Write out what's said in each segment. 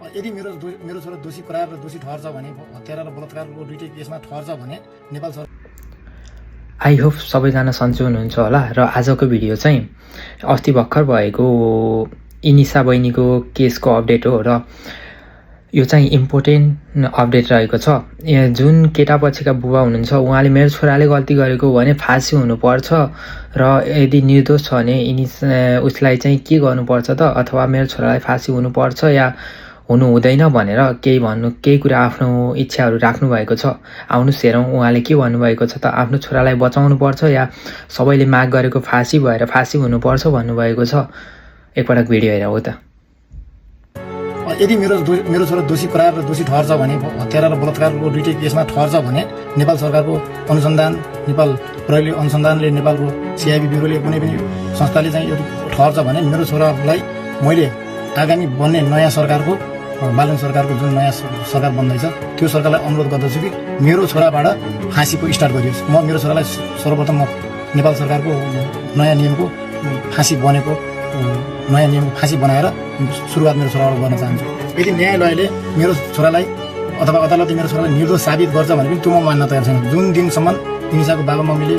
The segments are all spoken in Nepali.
यदि मेरो छोरा दोषी करार र दोषी ठहर्छ भने हत्या र बलात्कारको दुईटै केसमा ठहर्छ भने नेपाल सरकार आई होप सबैजना सन्चै हुनुहुन्छ होला। र आजको भिडियो चाहिँ अस्ति भर्खर भएको इनिसा बहिनीको केसको अपडेट हो र यो चाहिँ इम्पोर्टेन्ट अपडेट रहेको छ। जुन केटा पछिका बुबा हुनुहुन्छ उहाँले मेरो छोराले गल्ती गरेको हो भने फाँसी हुनुपर्छ र यदि निर्दोष छ भने उसलाई चाहिँ के गर्नुपर्छ त, अथवा मेरो छोरालाई फाँसी हुनुपर्छ या हुनु हुँदैन भनेर केही कुरा आफ्नो इच्छाहरू राख्नु भएको छ। आउनुहोस् हेरौँ उहाँले के भन्नुभएको छ त। आफ्नो छोरालाई बचाउनु पर्छ या सबैले माग गरेको फाँसी भएर फाँसी हुनुपर्छ भन्नुभएको छ। एकपटक भिडियो हेरौँ त। यदि मेरो छोरा दोषी करार र दोषी ठहर्छ भने हत्या र बलात्कारको दुईटै केसमा ठहर्छ भने नेपाल सरकारको अनुसन्धान, नेपाल प्रहरी अनुसन्धानले, नेपालको सिआइबी ब्युरोले, कुनै पनि संस्थाले चाहिँ यो ठहर्छ भने मेरो छोरालाई मैले आगामी बन्ने नयाँ सरकारको बालन सरकारको जुन नयाँ सरकार बन्दैछ त्यो सरकारलाई अनुरोध गर्दछु कि मेरो छोराबाट फाँसीको स्टार्ट गरियोस्। म मेरो छोरालाई सर्वप्रथम नेपाल सरकारको नयाँ नियमको फाँसी बनेको नयाँ नियमको फाँसी बनाएर सुरुवात मेरो छोराबाट गर्न चाहन्छु। यदि न्यायालयले मेरो छोरालाई अथवा अदालतले मेरो छोरालाई निर्दोष साबित गर्छ भने पनि त्यो म मान्न तयार छैन। जुन दिनसम्म इनिसाको बाबा मम्मीले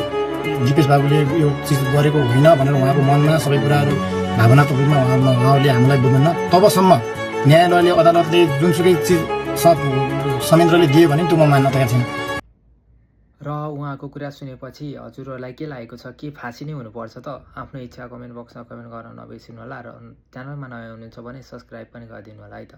दिपेश बाबुले यो चिज गरेको होइन भनेर उहाँको मनमा सबै कुराहरू भावनात्मक रूपमा उहाँले हामीलाई बुझ्नुहुन्न, तबसम्म न्यायालयले अदालतले जुनसुकै चिज संयन्त्रले दियो भने त्यो म मान्न तयार छैन। र उहाँको कुरा सुनेपछि हजुरहरूलाई के लागेको छ? के फाँसी नै हुनुपर्छ त? आफ्नो इच्छा कमेन्ट बक्समा कमेन्ट गर्न नबिर्सिनु होला। र च्यानलमा नयाँ हुनुहुन्छ भने सब्सक्राइब पनि गरिदिनु होला है त।